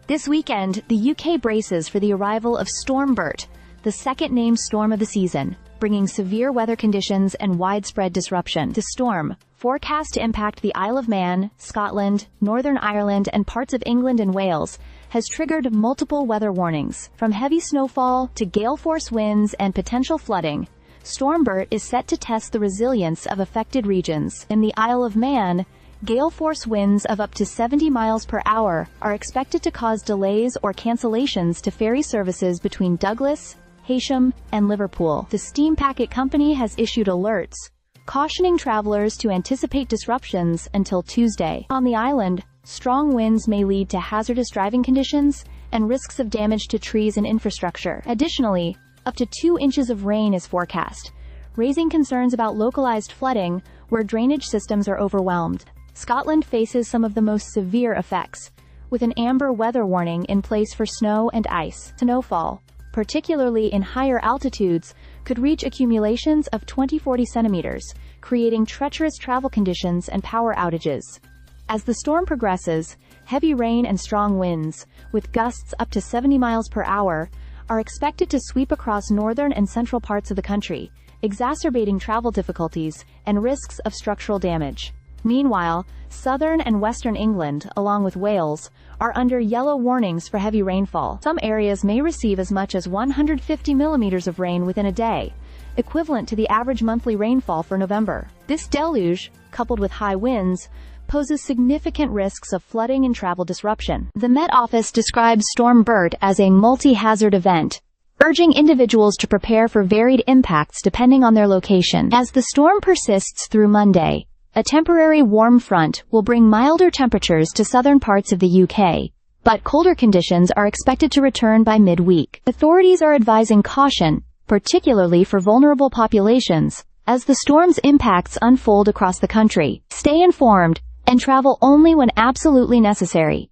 This weekend, the UK braces for the arrival of Storm Bert, the second-named storm of the season, bringing severe weather conditions and widespread disruption. The storm, forecast to impact the Isle of Man, Scotland, Northern Ireland, and parts of England and Wales, has triggered multiple weather warnings. From heavy snowfall to gale-force winds and potential flooding, Storm Bert is set to test the resilience of affected regions. In the Isle of Man, gale-force winds of up to 70 miles per hour are expected to cause delays or cancellations to ferry services between Douglas, Heysham, and Liverpool. The steam packet company has issued alerts, cautioning travelers to anticipate disruptions until Tuesday. On the island, strong winds may lead to hazardous driving conditions and risks of damage to trees and infrastructure. Additionally, up to 2 inches of rain is forecast, raising concerns about localized flooding where drainage systems are overwhelmed. Scotland faces some of the most severe effects, with an amber weather warning in place for snow and ice. Snowfall, particularly in higher altitudes, could reach accumulations of 20–40 centimeters, creating treacherous travel conditions and power outages. As the storm progresses, heavy rain and strong winds, with gusts up to 70 miles per hour, are expected to sweep across northern and central parts of the country, exacerbating travel difficulties and risks of structural damage. Meanwhile, southern and western England, along with Wales, are under yellow warnings for heavy rainfall. Some areas may receive as much as 150 millimeters of rain within a day, equivalent to the average monthly rainfall for November. This deluge, coupled with high winds, poses significant risks of flooding and travel disruption. The Met Office describes Storm Bert as a multi-hazard event, urging individuals to prepare for varied impacts depending on their location. As the storm persists through Monday, a temporary warm front will bring milder temperatures to southern parts of the UK, but colder conditions are expected to return by mid-week. Authorities are advising caution, particularly for vulnerable populations, as the storm's impacts unfold across the country. Stay informed and travel only when absolutely necessary.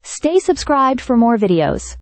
Stay subscribed for more videos.